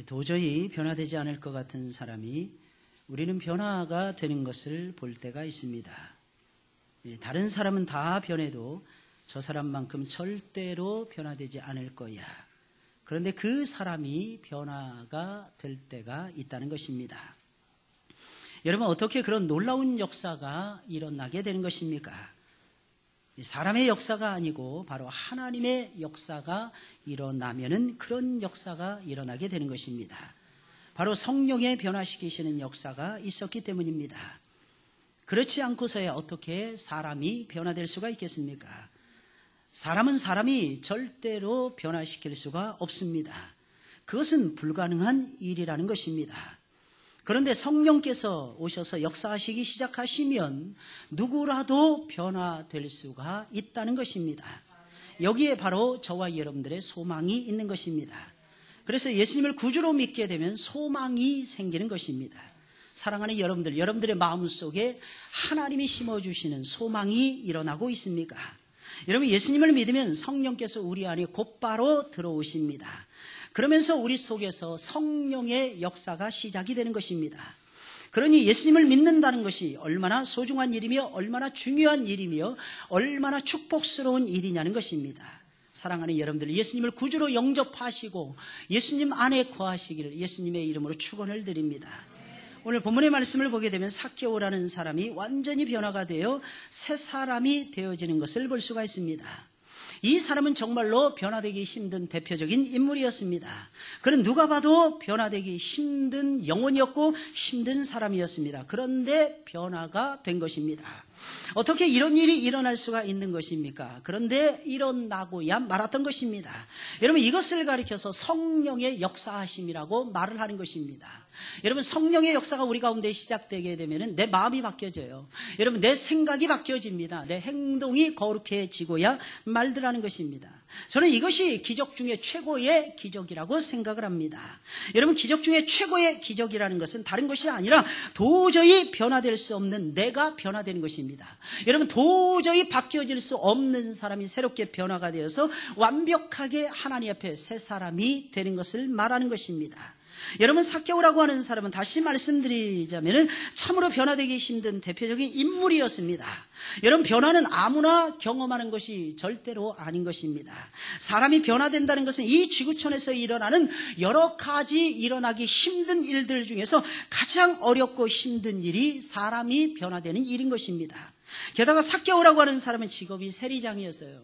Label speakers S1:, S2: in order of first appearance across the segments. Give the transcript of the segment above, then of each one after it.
S1: 도저히 변화되지 않을 것 같은 사람이 우리는 변화가 되는 것을 볼 때가 있습니다. 다른 사람은 다 변해도 저 사람만큼 절대로 변화되지 않을 거야. 그런데 그 사람이 변화가 될 때가 있다는 것입니다. 여러분, 어떻게 그런 놀라운 역사가 일어나게 되는 것입니까? 사람의 역사가 아니고 바로 하나님의 역사가 일어나면은 그런 역사가 일어나게 되는 것입니다. 바로 성령의 변화시키시는 역사가 있었기 때문입니다. 그렇지 않고서야 어떻게 사람이 변화될 수가 있겠습니까? 사람은 사람이 절대로 변화시킬 수가 없습니다. 그것은 불가능한 일이라는 것입니다. 그런데 성령께서 오셔서 역사하시기 시작하시면 누구라도 변화될 수가 있다는 것입니다. 여기에 바로 저와 여러분들의 소망이 있는 것입니다. 그래서 예수님을 구주로 믿게 되면 소망이 생기는 것입니다. 사랑하는 여러분들, 여러분들의 마음속에 하나님이 심어주시는 소망이 일어나고 있습니까? 여러분, 예수님을 믿으면 성령께서 우리 안에 곧바로 들어오십니다. 그러면서 우리 속에서 성령의 역사가 시작이 되는 것입니다. 그러니 예수님을 믿는다는 것이 얼마나 소중한 일이며 얼마나 중요한 일이며 얼마나 축복스러운 일이냐는 것입니다. 사랑하는 여러분들, 예수님을 구주로 영접하시고 예수님 안에 거하시기를 예수님의 이름으로 축원을 드립니다. 오늘 본문의 말씀을 보게 되면 삭개오라는 사람이 완전히 변화가 되어 새 사람이 되어지는 것을 볼 수가 있습니다. 이 사람은 정말로 변화되기 힘든 대표적인 인물이었습니다. 그는 누가 봐도 변화되기 힘든 영혼이었고 힘든 사람이었습니다. 그런데 변화가 된 것입니다. 어떻게 이런 일이 일어날 수가 있는 것입니까? 그런데 일어나고야 말았던 것입니다. 여러분, 이것을 가리켜서 성령의 역사하심이라고 말을 하는 것입니다. 여러분, 성령의 역사가 우리 가운데 시작되게 되면 내 마음이 바뀌어져요. 여러분, 내 생각이 바뀌어집니다. 내 행동이 거룩해지고야 말들하는 것입니다. 저는 이것이 기적 중에 최고의 기적이라고 생각을 합니다. 여러분, 기적 중에 최고의 기적이라는 것은 다른 것이 아니라 도저히 변화될 수 없는 내가 변화되는 것입니다. 여러분, 도저히 바뀌어질 수 없는 사람이 새롭게 변화가 되어서 완벽하게 하나님 앞에 새 사람이 되는 것을 말하는 것입니다. 여러분, 삭개오라고 하는 사람은 다시 말씀드리자면 참으로 변화되기 힘든 대표적인 인물이었습니다. 여러분, 변화는 아무나 경험하는 것이 절대로 아닌 것입니다. 사람이 변화된다는 것은 이 지구촌에서 일어나는 여러 가지 일어나기 힘든 일들 중에서 가장 어렵고 힘든 일이 사람이 변화되는 일인 것입니다. 게다가 삭개오라고 하는 사람은 직업이 세리장이었어요.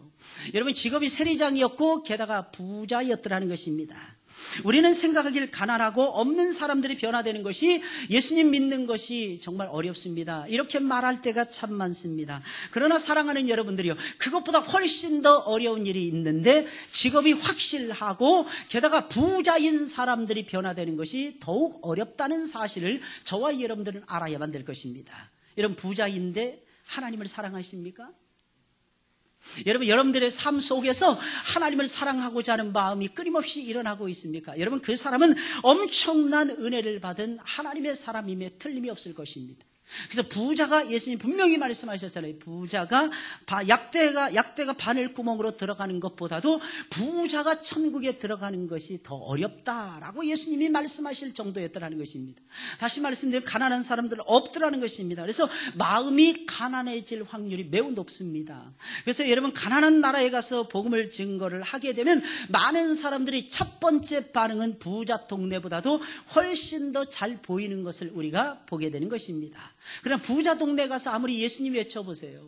S1: 여러분, 직업이 세리장이었고 게다가 부자였더라는 것입니다. 우리는 생각하길 가난하고 없는 사람들이 변화되는 것이 예수님 믿는 것이 정말 어렵습니다. 이렇게 말할 때가 참 많습니다. 그러나 사랑하는 여러분들이요, 그것보다 훨씬 더 어려운 일이 있는데 직업이 확실하고 게다가 부자인 사람들이 변화되는 것이 더욱 어렵다는 사실을 저와 여러분들은 알아야만 될 것입니다. 여러분, 부자인데 하나님을 사랑하십니까? 여러분, 여러분들의 삶 속에서 하나님을 사랑하고자 하는 마음이 끊임없이 일어나고 있습니까? 여러분, 그 사람은 엄청난 은혜를 받은 하나님의 사람임에 틀림이 없을 것입니다. 그래서 부자가, 예수님 분명히 말씀하셨잖아요. 부자가 약대가 바늘구멍으로 들어가는 것보다도 부자가 천국에 들어가는 것이 더 어렵다라고 예수님이 말씀하실 정도였다는 것입니다. 다시 말씀드리면 가난한 사람들은 없더라는 것입니다. 그래서 마음이 가난해질 확률이 매우 높습니다. 그래서 여러분, 가난한 나라에 가서 복음을 증거를 하게 되면 많은 사람들이 첫 번째 반응은 부자 동네보다도 훨씬 더 잘 보이는 것을 우리가 보게 되는 것입니다. 그러나 부자 동네 가서 아무리 예수님 외쳐보세요.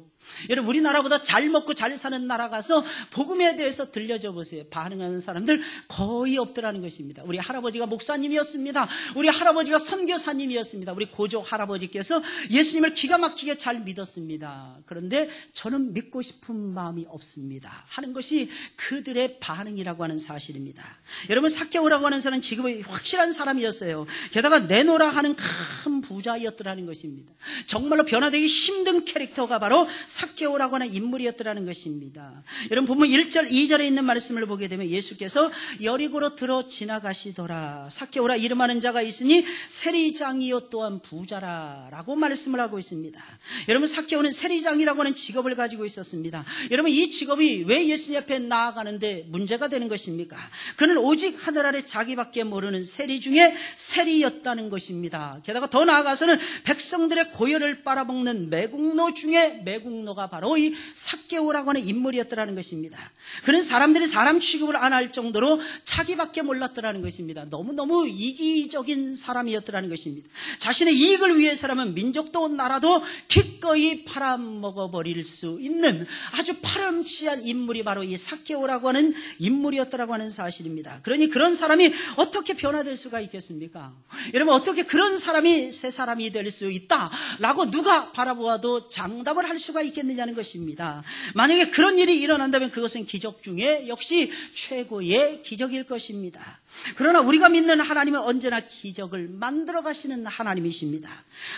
S1: 여러분, 우리나라보다 잘 먹고 잘 사는 나라 가서 복음에 대해서 들려줘 보세요. 반응하는 사람들 거의 없더라는 것입니다. 우리 할아버지가 목사님이었습니다. 우리 할아버지가 선교사님이었습니다. 우리 고조 할아버지께서 예수님을 기가 막히게 잘 믿었습니다. 그런데 저는 믿고 싶은 마음이 없습니다 하는 것이 그들의 반응이라고 하는 사실입니다. 여러분, 삭개오라고 하는 사람은 직업이 확실한 사람이었어요. 게다가 내노라 하는 큰 부자였더라는 것입니다. 정말로 변화되기 힘든 캐릭터가 바로 삭개오라고 하는 인물이었더라는 것입니다. 여러분 본문 1절 2절에 있는 말씀을 보게 되면 예수께서 여리고로 들어 지나가시더라. 삭개오라 이름하는 자가 있으니 세리장이요 또한 부자라 라고 말씀을 하고 있습니다. 여러분 삭개오는 세리장이라고 하는 직업을 가지고 있었습니다. 여러분 이 직업이 왜 예수님 앞에 나아가는데 문제가 되는 것입니까? 그는 오직 하늘 아래 자기밖에 모르는 세리 중에 세리였다는 것입니다. 게다가 더 나아가서는 백성들의 고열을 빨아먹는 매국노 중에 매국노가 바로 이 삭개오라고 하는 인물이었더라는 것입니다. 그는 사람들이 사람 취급을 안 할 정도로 자기밖에 몰랐더라는 것입니다. 너무너무 이기적인 사람이었더라는 것입니다. 자신의 이익을 위해서라면 민족도 나라도 기꺼이 팔아먹어버릴 수 있는 아주 파렴치한 인물이 바로 이 삭개오라고 하는 인물이었더라고 하는 사실입니다. 그러니 그런 사람이 어떻게 변화될 수가 있겠습니까? 여러분 어떻게 그런 사람이 새 사람이 될 수 있다라고 누가 바라보아도 장담을 할 수가 있겠느냐는 것입니다. 만약에 그런 일이 일어난다면 그것은 기적 중에 역시 최고의 기적일 것입니다. 그러나 우리가 믿는 하나님은 언제나 기적을 만들어 가시는 하나님이십니다.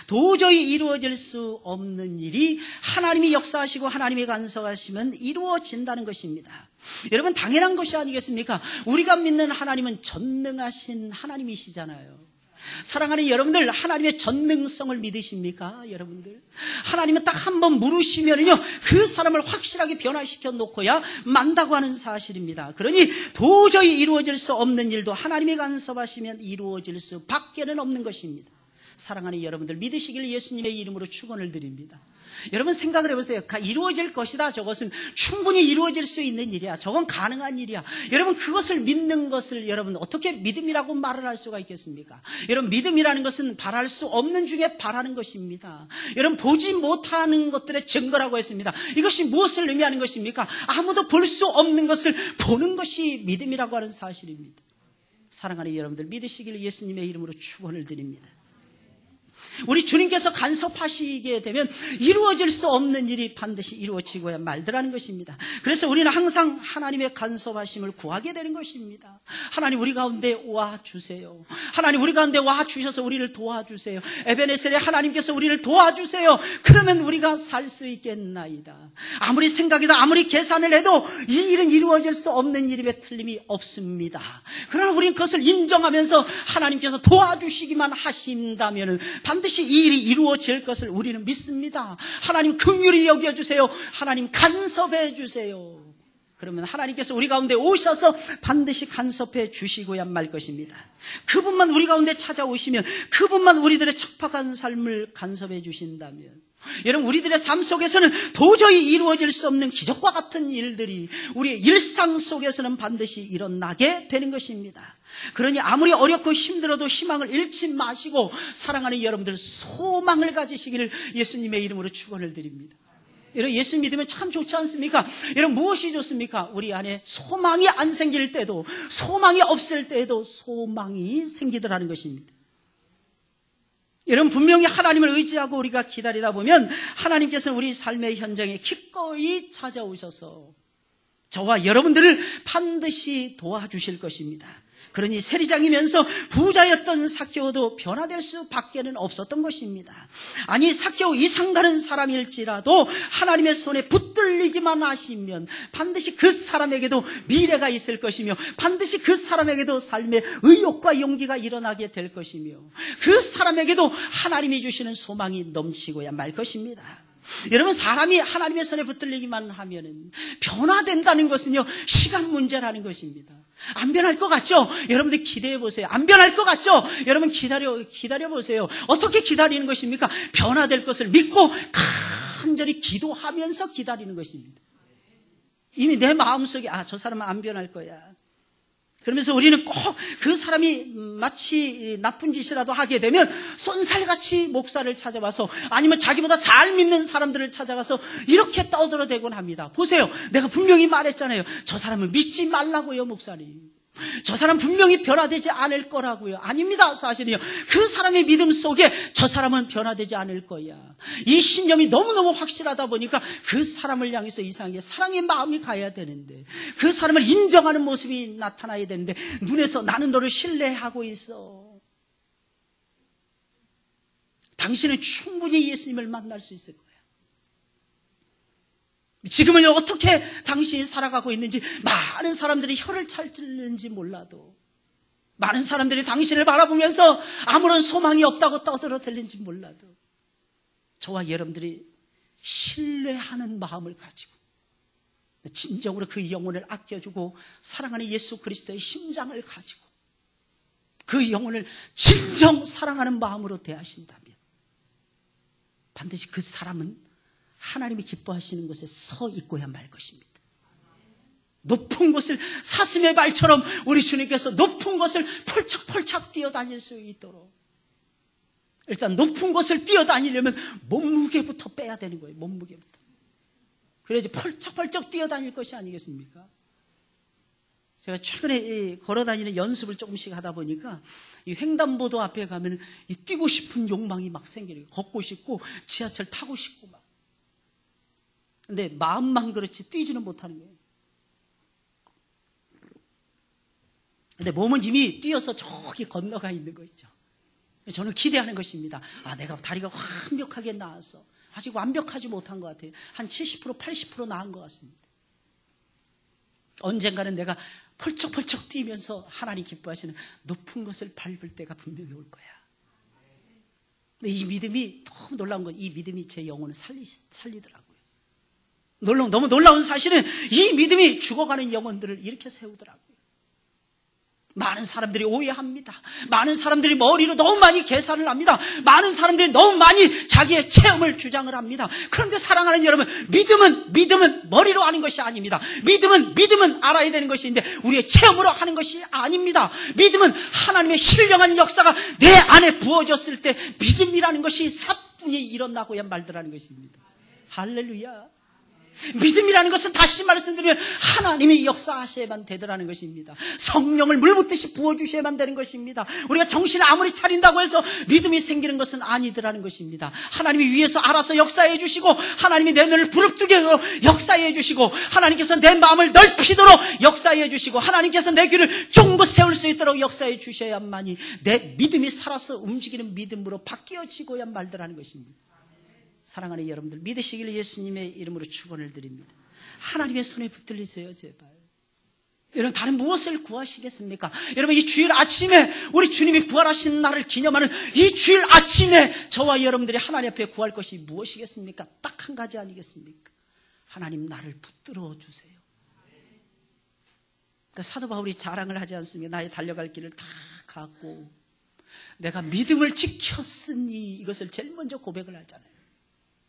S1: 도저히 이루어질 수 없는 일이 하나님이 역사하시고 하나님이 간섭하시면 이루어진다는 것입니다. 여러분 당연한 것이 아니겠습니까? 우리가 믿는 하나님은 전능하신 하나님이시잖아요. 사랑하는 여러분들 하나님의 전능성을 믿으십니까? 여러분들 하나님은 딱 한 번 물으시면요 그 사람을 확실하게 변화시켜 놓고야 만다고 하는 사실입니다. 그러니 도저히 이루어질 수 없는 일도 하나님이 간섭하시면 이루어질 수 밖에는 없는 것입니다. 사랑하는 여러분들 믿으시길 예수님의 이름으로 축원을 드립니다. 여러분 생각을 해보세요. 이루어질 것이다. 저것은 충분히 이루어질 수 있는 일이야. 저건 가능한 일이야. 여러분 그것을 믿는 것을 여러분 어떻게 믿음이라고 말을 할 수가 있겠습니까? 여러분 믿음이라는 것은 바랄 수 없는 중에 바라는 것입니다. 여러분 보지 못하는 것들의 증거라고 했습니다. 이것이 무엇을 의미하는 것입니까? 아무도 볼 수 없는 것을 보는 것이 믿음이라고 하는 사실입니다. 사랑하는 여러분들 믿으시길 예수님의 이름으로 축원을 드립니다. 우리 주님께서 간섭하시게 되면 이루어질 수 없는 일이 반드시 이루어지고야 말더라는 것입니다. 그래서 우리는 항상 하나님의 간섭하심을 구하게 되는 것입니다. 하나님 우리 가운데 와주세요. 하나님 우리 가운데 와주셔서 우리를 도와주세요. 에베네셀의 하나님께서 우리를 도와주세요. 그러면 우리가 살 수 있겠나이다. 아무리 생각해도 아무리 계산을 해도 이 일은 이루어질 수 없는 일임에 틀림이 없습니다. 그러나 우리는 그것을 인정하면서 하나님께서 도와주시기만 하신다면 반드시 이 일이 이루어질 것을 우리는 믿습니다. 하나님 긍휼히 여겨주세요. 하나님 간섭해 주세요. 그러면 하나님께서 우리 가운데 오셔서 반드시 간섭해 주시고야 말 것입니다. 그분만 우리 가운데 찾아오시면 그분만 우리들의 척박한 삶을 간섭해 주신다면 여러분 우리들의 삶 속에서는 도저히 이루어질 수 없는 기적과 같은 일들이 우리의 일상 속에서는 반드시 일어나게 되는 것입니다. 그러니 아무리 어렵고 힘들어도 희망을 잃지 마시고 사랑하는 여러분들 소망을 가지시기를 예수님의 이름으로 축원을 드립니다. 여러분 예수 믿으면 참 좋지 않습니까? 여러분 무엇이 좋습니까? 우리 안에 소망이 안 생길 때도 소망이 없을 때에도 소망이 생기더라는 것입니다. 여러분 분명히 하나님을 의지하고 우리가 기다리다 보면 하나님께서는 우리 삶의 현장에 기꺼이 찾아오셔서 저와 여러분들을 반드시 도와주실 것입니다. 그러니 세리장이면서 부자였던 삭개오도 변화될 수밖에는 없었던 것입니다. 아니 삭개오 이상 다른 사람일지라도 하나님의 손에 붙들리기만 하시면 반드시 그 사람에게도 미래가 있을 것이며 반드시 그 사람에게도 삶의 의욕과 용기가 일어나게 될 것이며 그 사람에게도 하나님이 주시는 소망이 넘치고야 말 것입니다. 여러분 사람이 하나님의 손에 붙들리기만 하면은 변화된다는 것은요 시간 문제라는 것입니다. 안 변할 것 같죠? 여러분들 기대해 보세요. 안 변할 것 같죠? 여러분 기다려 보세요. 어떻게 기다리는 것입니까? 변화될 것을 믿고 간절히 기도하면서 기다리는 것입니다. 이미 내 마음속에 저 사람은 안 변할 거야. 그러면서 우리는 꼭 그 사람이 마치 나쁜 짓이라도 하게 되면 쏜살같이 목사를 찾아와서 아니면 자기보다 잘 믿는 사람들을 찾아가서 이렇게 떠들어대곤 합니다. 보세요. 내가 분명히 말했잖아요. 저 사람을 믿지 말라고요, 목사님. 저 사람 분명히 변화되지 않을 거라고요. 아닙니다. 사실은요. 그 사람의 믿음 속에 저 사람은 변화되지 않을 거야. 이 신념이 너무너무 확실하다 보니까 그 사람을 향해서 이상하게 사랑의 마음이 가야 되는데 그 사람을 인정하는 모습이 나타나야 되는데 눈에서 나는 너를 신뢰하고 있어. 당신은 충분히 예수님을 만날 수 있을 거야. 지금은 어떻게 당신이 살아가고 있는지 많은 사람들이 혀를 찰지는지 몰라도, 많은 사람들이 당신을 바라보면서 아무런 소망이 없다고 떠들어댈는지 몰라도, 저와 여러분들이 신뢰하는 마음을 가지고 진정으로 그 영혼을 아껴주고 사랑하는 예수 그리스도의 심장을 가지고 그 영혼을 진정 사랑하는 마음으로 대하신다면 반드시 그 사람은 하나님이 기뻐하시는 곳에 서 있고야 말 것입니다. 높은 곳을 사슴의 발처럼 우리 주님께서 높은 곳을 펄쩍펄쩍 뛰어다닐 수 있도록, 일단 높은 곳을 뛰어다니려면 몸무게부터 빼야 되는 거예요. 몸무게부터. 그래야지 펄쩍펄쩍 뛰어다닐 것이 아니겠습니까? 제가 최근에 걸어다니는 연습을 조금씩 하다 보니까 이 횡단보도 앞에 가면 이 뛰고 싶은 욕망이 막 생기는 거예요. 걷고 싶고 지하철 타고 싶고 막. 근데 마음만 그렇지 뛰지는 못하는 거예요. 근데 몸은 이미 뛰어서 저기 건너가 있는 거 있죠. 저는 기대하는 것입니다. 내가 다리가 완벽하게 나아서 아직 완벽하지 못한 것 같아요. 한 70%, 80% 나은 것 같습니다. 언젠가는 내가 펄쩍펄쩍 뛰면서 하나님 기뻐하시는 높은 것을 밟을 때가 분명히 올 거야. 근데 이 믿음이 너무 놀라운 건, 이 믿음이 제 영혼을 살리더라고요. 너무 놀라운 사실은 이 믿음이 죽어가는 영혼들을 이렇게 세우더라고요. 많은 사람들이 오해합니다. 많은 사람들이 머리로 너무 많이 계산을 합니다. 많은 사람들이 너무 많이 자기의 체험을 주장을 합니다. 그런데 사랑하는 여러분, 믿음은 머리로 하는 것이 아닙니다. 믿음은 알아야 되는 것인데 우리의 체험으로 하는 것이 아닙니다. 믿음은 하나님의 신령한 역사가 내 안에 부어졌을 때 믿음이라는 것이 사뿐히 일어나고야 말더라는 것입니다. 할렐루야. 믿음이라는 것은 다시 말씀드리면 하나님이 역사하셔야만 되더라는 것입니다. 성령을 물붓듯이 부어주셔야만 되는 것입니다. 우리가 정신을 아무리 차린다고 해서 믿음이 생기는 것은 아니더라는 것입니다. 하나님이 위에서 알아서 역사해 주시고, 하나님이 내 눈을 부릅뜨게 역사해 주시고, 하나님께서 내 마음을 넓히도록 역사해 주시고, 하나님께서 내 귀를 쫑긋 세울 수 있도록 역사해 주셔야만이 내 믿음이 살아서 움직이는 믿음으로 바뀌어지고야 말더라는 것입니다. 사랑하는 여러분들, 믿으시길 예수님의 이름으로 축원을 드립니다. 하나님의 손에 붙들리세요, 제발. 여러분, 다른 무엇을 구하시겠습니까? 여러분, 이 주일 아침에 우리 주님이 부활하신 날을 기념하는 이 주일 아침에 저와 여러분들이 하나님 앞에 구할 것이 무엇이겠습니까? 딱 한 가지 아니겠습니까? 하나님, 나를 붙들어 주세요. 그러니까 사도 바울이 자랑을 하지 않습니까? 나의 달려갈 길을 다 갔고 내가 믿음을 지켰으니, 이것을 제일 먼저 고백을 하잖아요.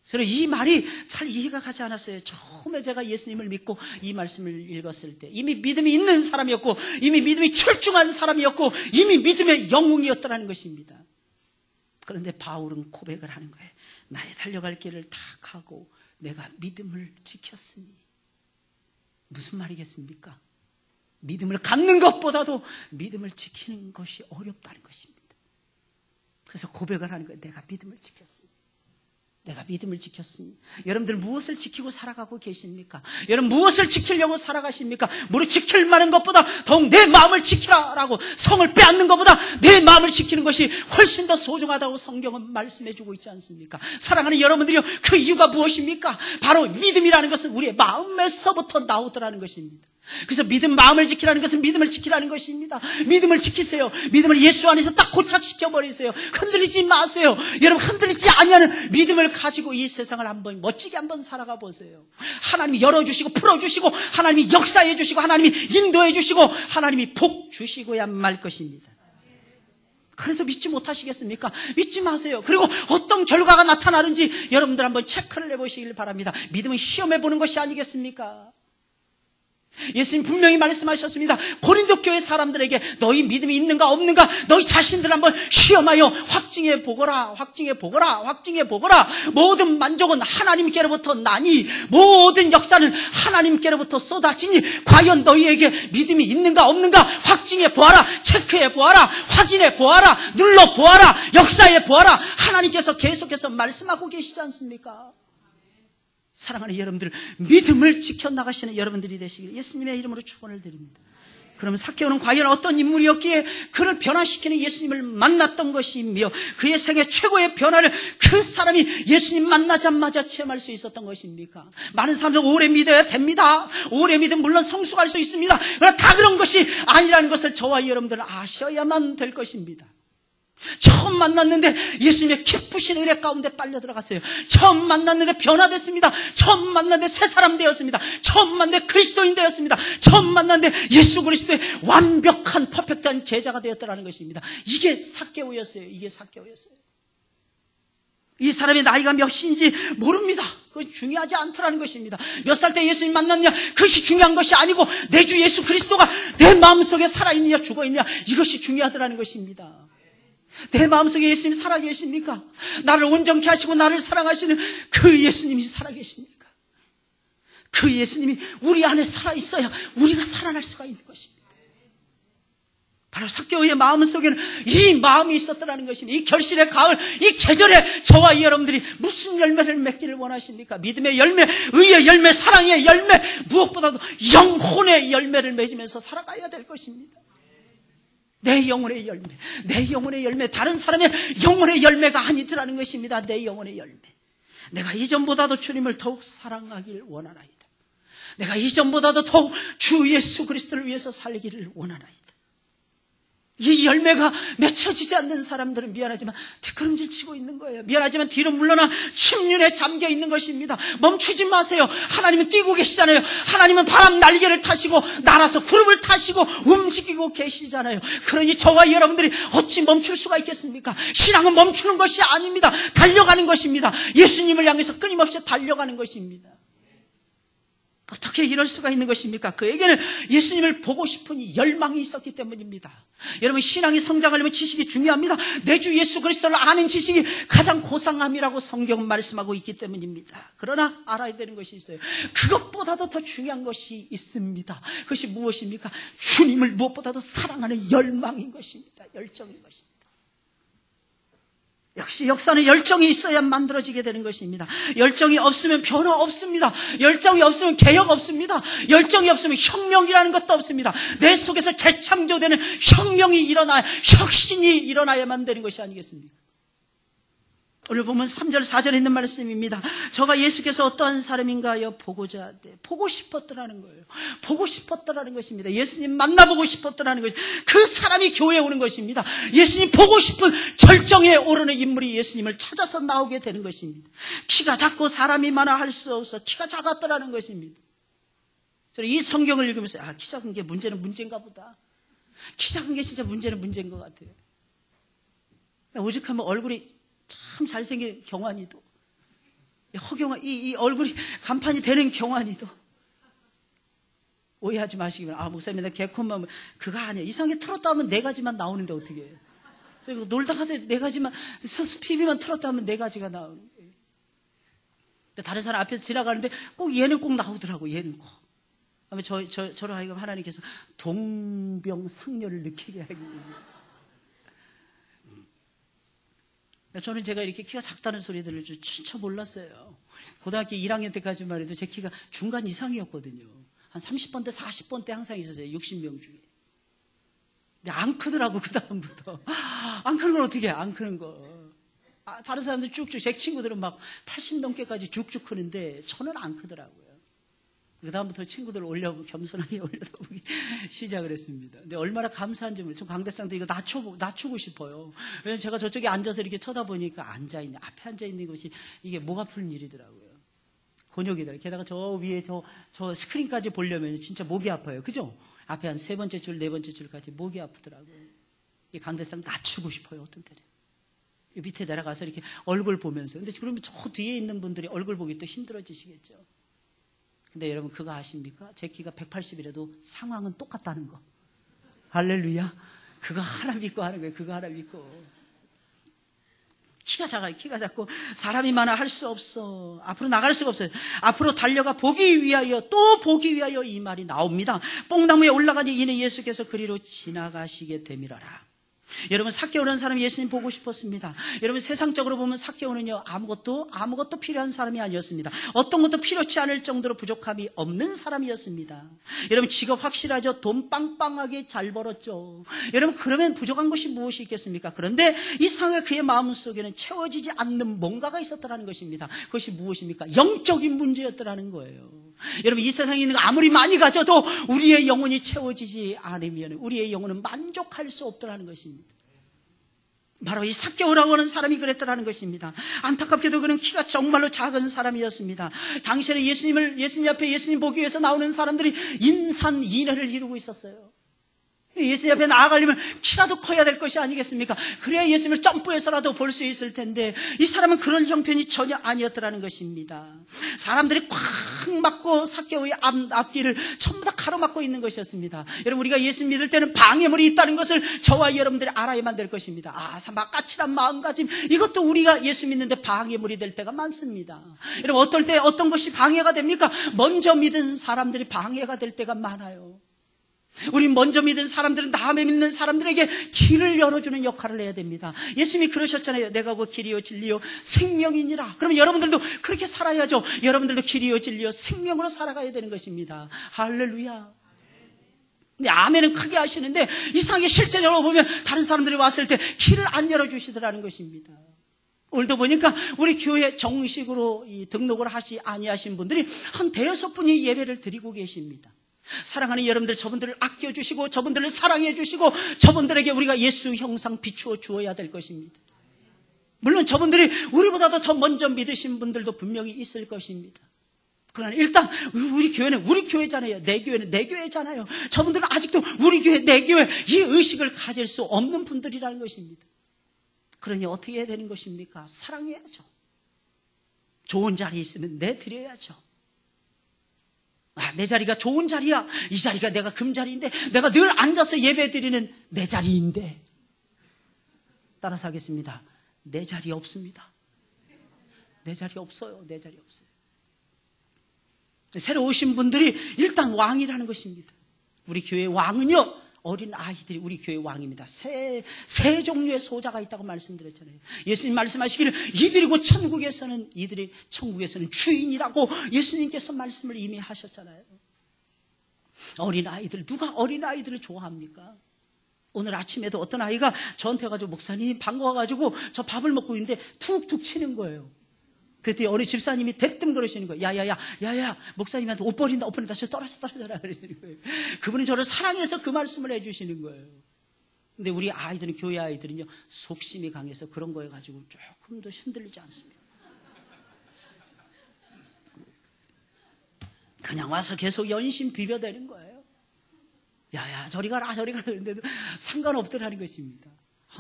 S1: 저는 이 말이 잘 이해가 가지 않았어요. 처음에 제가 예수님을 믿고 이 말씀을 읽었을 때 이미 믿음이 있는 사람이었고, 이미 믿음이 출중한 사람이었고, 이미 믿음의 영웅이었더라는 것입니다. 그런데 바울은 고백을 하는 거예요. 나의 달려갈 길을 다 가고 내가 믿음을 지켰으니. 무슨 말이겠습니까? 믿음을 갖는 것보다도 믿음을 지키는 것이 어렵다는 것입니다. 그래서 고백을 하는 거예요. 내가 믿음을 지켰으니. 내가 믿음을 지켰으니. 여러분들 무엇을 지키고 살아가고 계십니까? 여러분 무엇을 지키려고 살아가십니까? 무릇 지킬 만한 것보다 더욱 내 마음을 지키라라고, 성을 빼앗는 것보다 내 마음을 지키는 것이 훨씬 더 소중하다고 성경은 말씀해주고 있지 않습니까? 사랑하는 여러분들이요, 그 이유가 무엇입니까? 바로 믿음이라는 것은 우리의 마음에서부터 나오더라는 것입니다. 그래서 마음을 지키라는 것은 믿음을 지키라는 것입니다. 믿음을 지키세요. 믿음을 예수 안에서 딱 고착시켜버리세요. 흔들리지 마세요. 여러분, 흔들리지 아니하는 믿음을 가지고 이 세상을 한번 멋지게 한번 살아가 보세요. 하나님이 열어주시고 풀어주시고, 하나님이 역사해 주시고, 하나님이 인도해 주시고, 하나님이 복 주시고야 말 것입니다. 그래도 믿지 못하시겠습니까? 믿지 마세요. 그리고 어떤 결과가 나타나는지 여러분들 한번 체크를 해보시길 바랍니다. 믿음은 시험해 보는 것이 아니겠습니까? 예수님 분명히 말씀하셨습니다. 고린도 교회 사람들에게 너희 믿음이 있는가 없는가 너희 자신들 한번 시험하여 확증해 보거라. 확증해 보거라. 확증해 보거라. 모든 만족은 하나님께로부터 나니, 모든 역사는 하나님께로부터 쏟아지니, 과연 너희에게 믿음이 있는가 없는가 확증해 보아라. 체크해 보아라. 확인해 보아라. 눌러 보아라. 역사해 보아라. 하나님께서 계속해서 말씀하고 계시지 않습니까? 사랑하는 여러분들, 믿음을 지켜나가시는 여러분들이 되시길 예수님의 이름으로 축원을 드립니다. 그러면 삭개오는 과연 어떤 인물이었기에 그를 변화시키는 예수님을 만났던 것이며 그의 생애 최고의 변화를 그 사람이 예수님 만나자마자 체험할 수 있었던 것입니까? 많은 사람들은 오래 믿어야 됩니다. 오래 믿으면 물론 성숙할 수 있습니다. 그러나 다 그런 것이 아니라는 것을 저와 여러분들은 아셔야만 될 것입니다. 처음 만났는데 예수님의 기쁘신 은혜 가운데 빨려 들어갔어요. 처음 만났는데 변화됐습니다. 처음 만났는데 새 사람 되었습니다. 처음 만났는데 그리스도인 되었습니다. 처음 만났는데 예수 그리스도의 완벽한 퍼펙트한 제자가 되었다는 것입니다. 이게 삭개오였어요. 이게 삭개오였어요. 이 사람의 나이가 몇인지 모릅니다. 그것이 중요하지 않더라는 것입니다. 몇 살 때 예수님 만났냐, 그것이 중요한 것이 아니고 내 주 예수 그리스도가 내 마음속에 살아있느냐 죽어있느냐, 이것이 중요하더라는 것입니다. 내 마음속에 예수님이 살아계십니까? 나를 온전케 하시고 나를 사랑하시는 그 예수님이 살아계십니까? 그 예수님이 우리 안에 살아있어야 우리가 살아날 수가 있는 것입니다. 바로 삭개오의 마음속에는 이 마음이 있었더라는 것입니다. 이 결실의 가을, 이 계절에 저와 여러분들이 무슨 열매를 맺기를 원하십니까? 믿음의 열매, 의의 열매, 사랑의 열매, 무엇보다도 영혼의 열매를 맺으면서 살아가야 될 것입니다. 내 영혼의 열매, 내 영혼의 열매, 다른 사람의 영혼의 열매가 아니더라는 것입니다. 내 영혼의 열매. 내가 이전보다도 주님을 더욱 사랑하길 원하나이다. 내가 이전보다도 더욱 주 예수 그리스도를 위해서 살기를 원하나이다. 이 열매가 맺혀지지 않는 사람들은 미안하지만 뒷걸음질 치고 있는 거예요. 미안하지만 뒤로 물러나 침륜에 잠겨 있는 것입니다. 멈추지 마세요. 하나님은 뛰고 계시잖아요. 하나님은 바람 날개를 타시고 날아서 구름을 타시고 움직이고 계시잖아요. 그러니 저와 여러분들이 어찌 멈출 수가 있겠습니까? 신앙은 멈추는 것이 아닙니다. 달려가는 것입니다. 예수님을 향해서 끊임없이 달려가는 것입니다. 어떻게 이럴 수가 있는 것입니까? 그에게는 예수님을 보고 싶은 열망이 있었기 때문입니다. 여러분, 신앙이 성장하려면 지식이 중요합니다. 내 주 예수 그리스도를 아는 지식이 가장 고상함이라고 성경은 말씀하고 있기 때문입니다. 그러나 알아야 되는 것이 있어요. 그것보다도 더 중요한 것이 있습니다. 그것이 무엇입니까? 주님을 무엇보다도 사랑하는 열망인 것입니다. 열정인 것입니다. 역시 역사는 열정이 있어야 만들어지게 되는 것입니다. 열정이 없으면 변화 없습니다. 열정이 없으면 개혁 없습니다. 열정이 없으면 혁명이라는 것도 없습니다. 내 속에서 재창조되는 혁명이 일어나야, 혁신이 일어나야만 되는 것이 아니겠습니까? 오늘 보면 3절 4절에 있는 말씀입니다. 저가 예수께서 어떠한 사람인가요? 보고자 하되. 보고 싶었더라는 거예요. 보고 싶었더라는 것입니다. 예수님 만나보고 싶었더라는 것입니다. 그 사람이 교회에 오는 것입니다. 예수님 보고 싶은 절정에 오르는 인물이 예수님을 찾아서 나오게 되는 것입니다. 키가 작고 사람이 많아 할 수 없어 키가 작았더라는 것입니다. 저는 이 성경을 읽으면서 키 작은 게 문제는 문제인가 보다. 키 작은 게 진짜 문제는 문제인 것 같아요. 오죽하면 얼굴이 참 잘생긴 경환이도, 허경환, 이 얼굴이 간판이 되는 경환이도. 오해하지 마시기 바랍니다. 목사님, 나 개콘만, 그거 아니야. 이상하게 틀었다 하면 4가지만 나오는데 어떻게 해. 그리고 놀다가도 4가지만, TV만 틀었다 하면 4가지가 나오는 거예요. 다른 사람 앞에서 지나가는데 꼭 얘는 꼭 나오더라고, 얘는 꼭. 아마 저로 하여금 하나님께서 동병상련을 느끼게 하기 위해서. 저는 제가 이렇게 키가 작다는 소리들을 진짜 몰랐어요. 고등학교 1학년 때까지만 해도 제 키가 중간 이상이었거든요. 한 30번대, 40번대 항상 있었어요. 60명 중에. 근데 안 크더라고, 그다음부터. 안 크는 건 어떻게 해, 안 크는 거. 다른 사람들 쭉쭉, 제 친구들은 막 80 넘게까지 쭉쭉 크는데 저는 안 크더라고요. 그다음부터 친구들 겸손하게 올려다보기 시작을 했습니다. 근데 얼마나 감사한지 모르겠어요. 전 강대상도 이거 낮추고 싶어요. 왜냐면 제가 저쪽에 앉아서 이렇게 쳐다보니까 앞에 앉아있는 것이 이게 목 아픈 일이더라고요. 곤욕이다. 게다가 저 위에 저 스크린까지 보려면 진짜 목이 아파요. 그죠? 앞에 한 3번째 줄, 4번째 줄까지 목이 아프더라고요. 이 강대상 낮추고 싶어요. 어떤 때는. 밑에 내려가서 이렇게 얼굴 보면서. 근데 그러면 저 뒤에 있는 분들이 얼굴 보기 또 힘들어지시겠죠. 근데 여러분 그거 아십니까? 제 키가 180이라도 상황은 똑같다는 거. 할렐루야. 그거 하나 믿고 하는 거예요. 그거 하나 믿고. 키가 작아요. 키가 작고 사람이 많아 할 수 없어. 앞으로 나갈 수가 없어요. 앞으로 달려가 보기 위하여 또 보기 위하여 이 말이 나옵니다. 뽕나무에 올라가니 이는 예수께서 그리로 지나가시게 되밀어라. 여러분, 삭개오라는 사람이 예수님 보고 싶었습니다. 여러분, 세상적으로 보면 삭개오는요, 아무것도 필요한 사람이 아니었습니다. 어떤 것도 필요치 않을 정도로 부족함이 없는 사람이었습니다. 여러분, 직업 확실하죠? 돈 빵빵하게 잘 벌었죠. 여러분, 그러면 부족한 것이 무엇이 있겠습니까? 그런데 이상하게 그의 마음속에는 채워지지 않는 뭔가가 있었더라는 것입니다. 그것이 무엇입니까? 영적인 문제였더라는 거예요. 여러분, 이 세상에 있는 거 아무리 많이 가져도 우리의 영혼이 채워지지 않으면 우리의 영혼은 만족할 수 없더라는 것입니다. 바로 이 삭개오라고 하는 사람이 그랬더라는 것입니다. 안타깝게도 그는 키가 정말로 작은 사람이었습니다. 당시에는 예수님 앞에 예수님 보기 위해서 나오는 사람들이 인산인해를 이루고 있었어요. 예수님 앞에 나아가려면 키라도 커야 될 것이 아니겠습니까? 그래야 예수님을 점프해서라도 볼 수 있을 텐데 이 사람은 그런 형편이 전혀 아니었더라는 것입니다. 사람들이 꽉 막고 삭개오의 앞길을 전부 다 가로막고 있는 것이었습니다. 여러분, 우리가 예수 믿을 때는 방해물이 있다는 것을 저와 여러분들이 알아야만 될 것입니다. 까칠한 마음가짐, 이것도 우리가 예수 믿는데 방해물이 될 때가 많습니다. 여러분, 어떨 때 어떤 것이 방해가 됩니까? 먼저 믿은 사람들이 방해가 될 때가 많아요. 우리 먼저 믿은 사람들은 다음에 믿는 사람들에게 길을 열어주는 역할을 해야 됩니다. 예수님이 그러셨잖아요. 내가 그 길이요 진리요 생명이니라. 그러면 여러분들도 그렇게 살아야죠. 여러분들도 길이요 진리요 생명으로 살아가야 되는 것입니다. 할렐루야. 근데 아멘은 크게 하시는데 이상하게 실제적으로 보면 다른 사람들이 왔을 때 길을 안 열어주시더라는 것입니다. 오늘도 보니까 우리 교회 정식으로 등록을 하시 아니하신 분들이 한 5분이 예배를 드리고 계십니다. 사랑하는 여러분들, 저분들을 아껴주시고 저분들을 사랑해주시고 저분들에게 우리가 예수 형상 비추어 주어야 될 것입니다. 물론 저분들이 우리보다도 더 먼저 믿으신 분들도 분명히 있을 것입니다. 그러나 일단 우리 교회는 우리 교회잖아요. 내 교회는 내 교회잖아요. 저분들은 아직도 우리 교회, 내 교회 이 의식을 가질 수 없는 분들이라는 것입니다. 그러니 어떻게 해야 되는 것입니까? 사랑해야죠. 좋은 자리에 있으면 내드려야죠. 내 자리가 좋은 자리야. 이 자리가 내가 금자리인데, 내가 늘 앉아서 예배 드리는 내 자리인데. 따라서 하겠습니다. 내 자리 없습니다. 내 자리 없어요. 내 자리 없어요. 새로 오신 분들이 일단 왕이라는 것입니다. 우리 교회 왕은요, 어린 아이들이 우리 교회 왕입니다. 세 종류의 소자가 있다고 말씀드렸잖아요. 예수님 말씀하시기를 이들이 천국에서는 주인이라고 예수님께서 말씀을 이미 하셨잖아요. 어린 아이들, 누가 어린 아이들을 좋아합니까? 오늘 아침에도 어떤 아이가 저한테 와가지고 목사님 반가워가지고 저 밥을 먹고 있는데 툭툭 치는 거예요. 그때 어느 집사님이 대뜸 그러시는 거예요. 야야 목사님한테 옷 버린다 저 떨어져라 그러시는 거예요. 그분은 저를 사랑해서 그 말씀을 해주시는 거예요. 근데 우리 아이들은, 교회 아이들은요, 속심이 강해서 그런 거에 가지고 조금도 흔들리지 않습니다. 그냥 와서 계속 연신 비벼대는 거예요. 야야 저리 가라 그러는데도 상관없더라는 것입니다.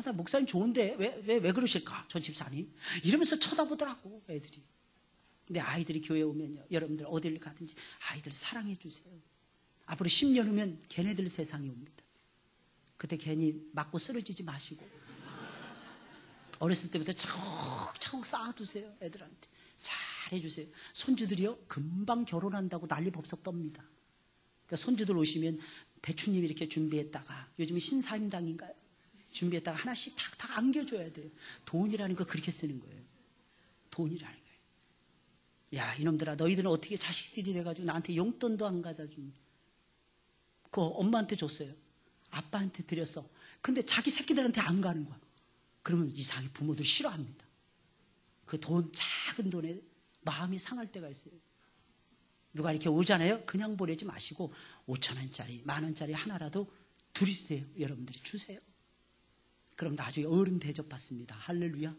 S1: 나 목사님 좋은데 왜 그러실까? 저 집사님 이러면서 쳐다보더라고 애들이. 근데 아이들이 교회에 오면요, 여러분들 어딜 가든지 아이들 사랑해 주세요. 앞으로 10년 후면 걔네들 세상이 옵니다. 그때 괜히 맞고 쓰러지지 마시고 어렸을 때부터 차곡차곡 쌓아두세요. 애들한테 잘해주세요. 손주들이요, 금방 결혼한다고 난리 법석 떱니다. 그러니까 손주들 오시면 배추님 이렇게 준비했다가, 요즘은 신사임당인가요? 준비했다가 하나씩 탁탁 안겨줘야 돼요. 돈이라는 거 그렇게 쓰는 거예요. 돈이라는 거예요. 야, 이놈들아, 너희들은 어떻게 자식들이 돼가지고 나한테 용돈도 안 가다 준? 그거 엄마한테 줬어요. 아빠한테 드렸어. 근데 자기 새끼들한테 안 가는 거야. 그러면 이상하게 부모들 싫어합니다. 그 작은 돈에 마음이 상할 때가 있어요. 누가 이렇게 오잖아요. 그냥 보내지 마시고 5,000원짜리, 10,000원짜리 하나라도 드리세요. 여러분들이 주세요. 그럼 나중에 어른 대접받습니다. 할렐루야.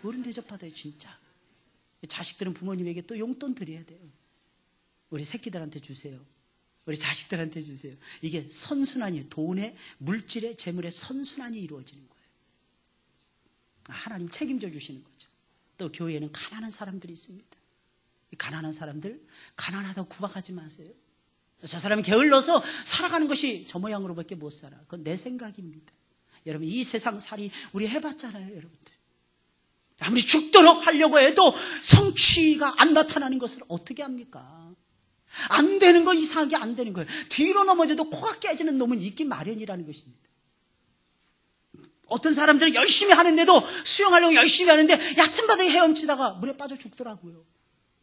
S1: 어른 대접받아요, 진짜. 자식들은 부모님에게 또 용돈 드려야 돼요. 우리 새끼들한테 주세요. 우리 자식들한테 주세요. 이게 선순환이에요. 돈의, 물질의, 재물의 선순환이 이루어지는 거예요. 하나님 책임져 주시는 거죠. 또 교회에는 가난한 사람들이 있습니다. 가난한 사람들, 가난하다고 구박하지 마세요. 저 사람이 게을러서 살아가는 것이 저 모양으로밖에 못 살아. 그건 내 생각입니다. 여러분, 이 세상 살이 우리 해봤잖아요, 여러분들. 아무리 죽도록 하려고 해도 성취가 안 나타나는 것을 어떻게 합니까? 안 되는 건 이상하게 안 되는 거예요. 뒤로 넘어져도 코가 깨지는 놈은 있기 마련이라는 것입니다. 어떤 사람들은 열심히 하는데도 수영하려고 열심히 하는데 얕은 바다에 헤엄치다가 물에 빠져 죽더라고요.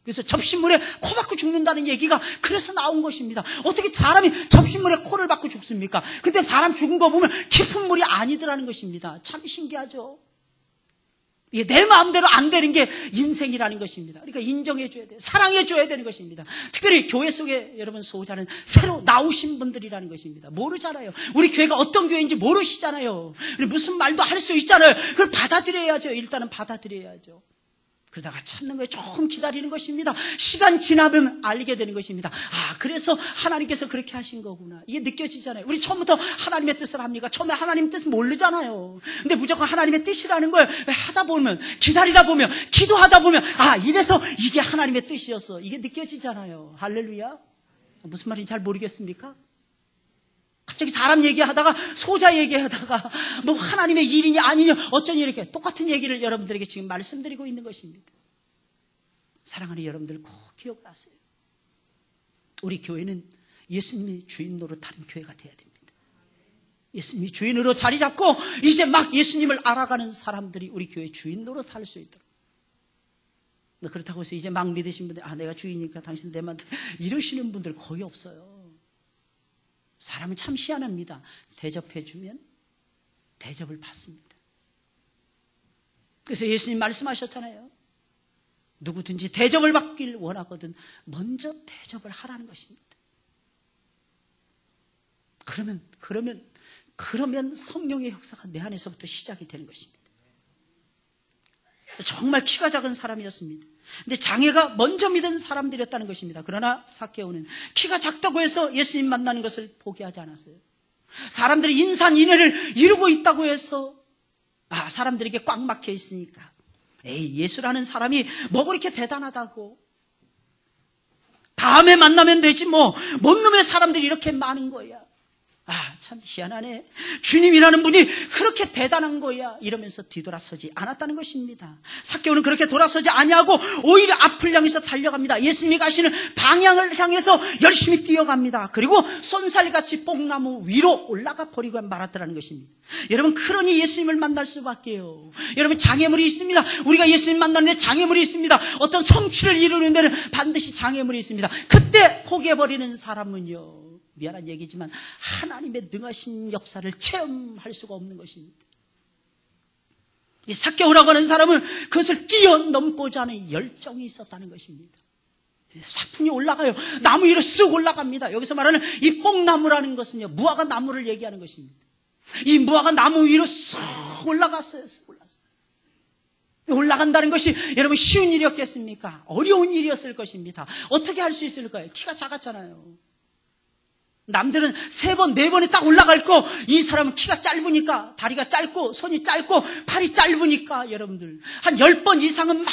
S1: 그래서 접신물에 코 박고 죽는다는 얘기가 그래서 나온 것입니다. 어떻게 사람이 접신물에 코를 박고 죽습니까? 근데 사람 죽은 거 보면 깊은 물이 아니더라는 것입니다. 참 신기하죠. 이게 내 마음대로 안 되는 게 인생이라는 것입니다. 그러니까 인정해줘야 돼요. 사랑해줘야 되는 것입니다. 특별히 교회 속에 여러분 소자는 새로 나오신 분들이라는 것입니다. 모르잖아요. 우리 교회가 어떤 교회인지 모르시잖아요. 무슨 말도 할 수 있잖아요. 그걸 받아들여야죠. 일단은 받아들여야죠. 그러다가 참는 거에 조금 기다리는 것입니다. 시간 지나면 알게 되는 것입니다. 아, 그래서 하나님께서 그렇게 하신 거구나. 이게 느껴지잖아요. 우리 처음부터 하나님의 뜻을 합니까? 처음에 하나님 뜻을 모르잖아요. 근데 무조건 하나님의 뜻이라는 걸 하다 보면, 기다리다 보면, 기도하다 보면, 아, 이래서 이게 하나님의 뜻이었어. 이게 느껴지잖아요. 할렐루야. 무슨 말인지 잘 모르겠습니까? 갑자기 사람 얘기하다가 소자 얘기하다가 뭐 하나님의 일이냐 아니냐 어쩌니 이렇게 똑같은 얘기를 여러분들에게 지금 말씀드리고 있는 것입니다. 사랑하는 여러분들 꼭 기억하세요. 우리 교회는 예수님이 주인 노릇하는 교회가 되어야 됩니다. 예수님이 주인으로 자리 잡고 이제 막 예수님을 알아가는 사람들이 우리 교회 주인 노릇할 수 있도록. 그렇다고 해서 이제 막 믿으신 분들, 아, 내가 주인이니까 당신 내 맘 이러시는 분들 거의 없어요. 사람은 참 희한합니다. 대접해주면 대접을 받습니다. 그래서 예수님 말씀하셨잖아요. 누구든지 대접을 받길 원하거든 먼저 대접을 하라는 것입니다. 그러면 성령의 역사가 내 안에서부터 시작이 되는 것입니다. 정말 키가 작은 사람이었습니다. 근데 장애가 먼저 믿은 사람들이었다는 것입니다. 그러나 삭개오는 키가 작다고 해서 예수님 만나는 것을 포기하지 않았어요. 사람들이 인산인해를 이루고 있다고 해서 사람들에게 꽉 막혀 있으니까 에이, 예수라는 사람이 뭐 그렇게 대단하다고, 다음에 만나면 되지 뭐, 뭔 놈의 사람들이 이렇게 많은 거야. 참 희한하네. 주님이라는 분이 그렇게 대단한 거야. 이러면서 뒤돌아서지 않았다는 것입니다. 삭개오는 그렇게 돌아서지 아니하고 오히려 앞을 향해서 달려갑니다. 예수님이 가시는 방향을 향해서 열심히 뛰어갑니다. 그리고 쏜살같이 뽕나무 위로 올라가 버리고 말았더라는 것입니다. 여러분, 그러니 예수님을 만날 수밖에요. 여러분, 장애물이 있습니다. 우리가 예수님 만나는데 장애물이 있습니다. 어떤 성취를 이루는 데는 반드시 장애물이 있습니다. 그때 포기해버리는 사람은요, 미안한 얘기지만 하나님의 능하신 역사를 체험할 수가 없는 것입니다. 이 삭개오라고 하는 사람은 그것을 뛰어넘고자 하는 열정이 있었다는 것입니다. 사뿐히 올라가요. 나무 위로 쑥 올라갑니다. 여기서 말하는 이 뽕나무라는 것은요, 무화과 나무를 얘기하는 것입니다. 이 무화과 나무 위로 쑥 올라갔어요. 올라간다는 것이 여러분 쉬운 일이었겠습니까? 어려운 일이었을 것입니다. 어떻게 할 수 있을까요? 키가 작았잖아요. 남들은 3번, 4번에 딱 올라갈 거, 이 사람은 키가 짧으니까, 다리가 짧고, 손이 짧고, 팔이 짧으니까, 여러분들. 한 10번 이상은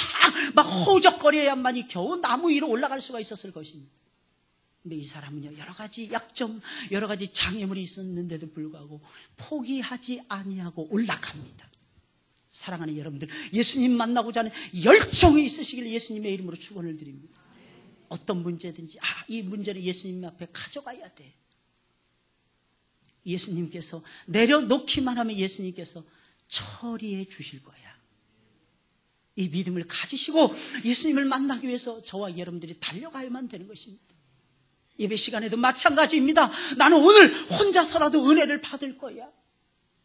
S1: 막 호적거려야만이 겨우 나무 위로 올라갈 수가 있었을 것입니다. 근데 이 사람은요, 여러 가지 약점, 여러 가지 장애물이 있었는데도 불구하고, 포기하지 아니하고 올라갑니다. 사랑하는 여러분들, 예수님 만나고자 하는 열정이 있으시길 예수님의 이름으로 축원을 드립니다. 어떤 문제든지, 이 문제를 예수님 앞에 가져가야 돼. 예수님께서 내려놓기만 하면 예수님께서 처리해 주실 거야. 이 믿음을 가지시고 예수님을 만나기 위해서 저와 여러분들이 달려가야만 되는 것입니다. 예배 시간에도 마찬가지입니다. 나는 오늘 혼자서라도 은혜를 받을 거야.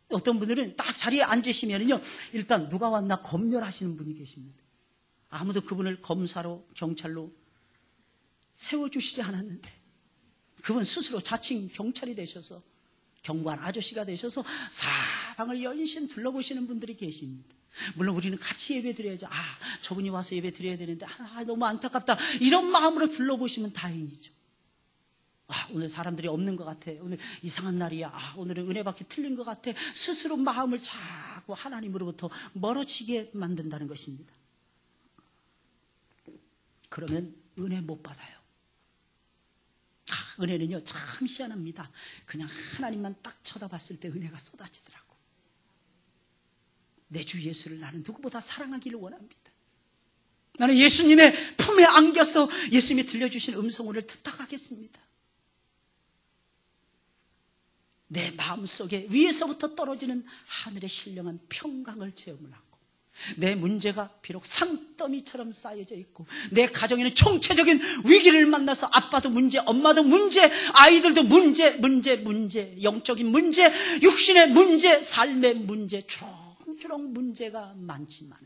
S1: 어떤 분들은 딱 자리에 앉으시면요, 일단 누가 왔나 검열하시는 분이 계십니다. 아무도 그분을 검사로, 경찰로 세워주시지 않았는데 그분 스스로 자칭 경찰이 되셔서, 경관 아저씨가 되셔서 사방을 연신 둘러보시는 분들이 계십니다. 물론 우리는 같이 예배 드려야죠. 저분이 와서 예배 드려야 되는데 너무 안타깝다, 이런 마음으로 둘러보시면 다행이죠. 오늘 사람들이 없는 것 같아, 오늘 이상한 날이야, 오늘은 은혜 받기 틀린 것 같아, 스스로 마음을 자꾸 하나님으로부터 멀어지게 만든다는 것입니다. 그러면 은혜 못 받아요. 은혜는요, 참 희한합니다. 그냥 하나님만 딱 쳐다봤을 때 은혜가 쏟아지더라고. 내 주 예수를 나는 누구보다 사랑하기를 원합니다. 나는 예수님의 품에 안겨서 예수님이 들려주신 음성을 듣다 가겠습니다. 내 마음속에 위에서부터 떨어지는 하늘의 신령한 평강을 체험을 하고, 내 문제가 비록 산더미처럼 쌓여져 있고, 내 가정에는 총체적인 위기를 만나서 아빠도 문제, 엄마도 문제, 아이들도 문제, 영적인 문제, 육신의 문제, 삶의 문제, 주렁주렁 문제가 많지만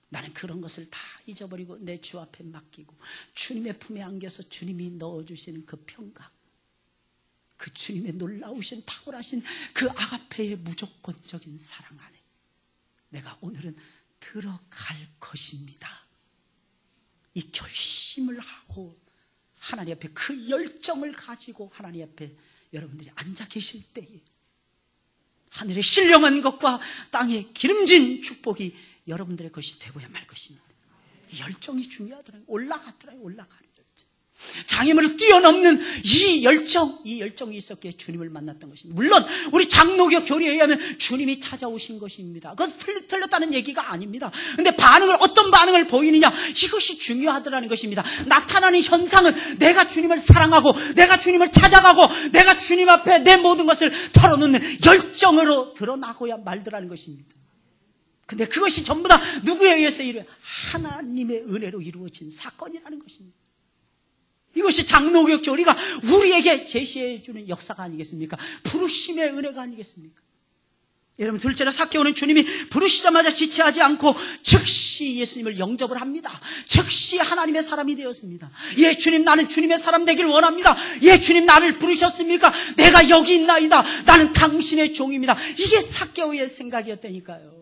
S1: 나는 그런 것을 다 잊어버리고 내 주 앞에 맡기고 주님의 품에 안겨서 주님이 넣어주시는 그 평강, 그 주님의 놀라우신 탁월하신 그 아가페의 무조건적인 사랑 안에 내가 오늘은 들어갈 것입니다. 이 결심을 하고 하나님 앞에 그 열정을 가지고 하나님 앞에 여러분들이 앉아 계실 때에 하늘의 신령한 것과 땅의 기름진 축복이 여러분들의 것이 되고야 말 것입니다. 이 열정이 중요하더라고요. 올라가는 열정. 장애물을 뛰어넘는 이 열정이 있었기에 주님을 만났던 것입니다. 물론 우리 장로교 교리에 의하면 주님이 찾아오신 것입니다. 그것은 틀렸다는 얘기가 아닙니다. 그런데 어떤 반응을 보이느냐, 이것이 중요하더라는 것입니다. 나타나는 현상은 내가 주님을 사랑하고 내가 주님을 찾아가고 내가 주님 앞에 내 모든 것을 털어놓는 열정으로 드러나고야 말더라는 것입니다. 근데 그것이 전부 다 누구에 의해서 하나님의 은혜로 이루어진 사건이라는 것입니다. 이것이 장로교 교리가 우리에게 제시해주는 역사가 아니겠습니까? 부르심의 은혜가 아니겠습니까? 여러분, 둘째로 삭개오는 주님이 부르시자마자 지체하지 않고 즉시 예수님을 영접을 합니다. 즉시 하나님의 사람이 되었습니다. 예, 주님, 나는 주님의 사람 되길 원합니다. 예, 주님, 나를 부르셨습니까? 내가 여기 있나이다. 나는 당신의 종입니다. 이게 삭개오의 생각이었다니까요.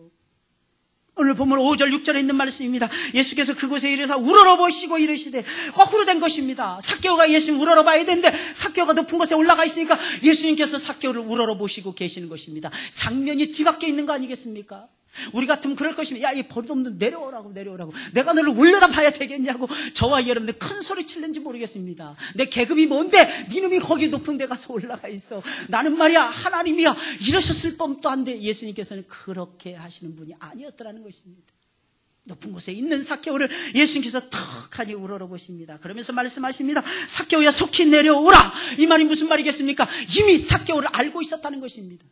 S1: 오늘 보면 5절 6절에 있는 말씀입니다. 예수께서 그곳에 이르사 우러러보시고 이르시되, 거꾸로 된 것입니다. 삭개오가 예수님 우러러봐야 되는데 삭개오가 높은 곳에 올라가 있으니까 예수님께서 삭개오를 우러러보시고 계시는 것입니다. 장면이 뒤바뀌어 있는 거 아니겠습니까? 우리 같으면 그럴 것입니다. 야, 이 버릇없는 내려오라고. 내가 너를 올려다 봐야 되겠냐고 저와 여러분들 큰 소리 칠는지 모르겠습니다. 내 계급이 뭔데 니놈이 거기 높은 데 가서 올라가 있어. 나는 말이야 하나님이야. 이러셨을 법도 한데 예수님께서는 그렇게 하시는 분이 아니었더라는 것입니다. 높은 곳에 있는 삭개오를 예수님께서 턱하니 우러러보십니다. 그러면서 말씀하십니다. 삭개오야, 속히 내려오라. 이 말이 무슨 말이겠습니까? 이미 삭개오를 알고 있었다는 것입니다.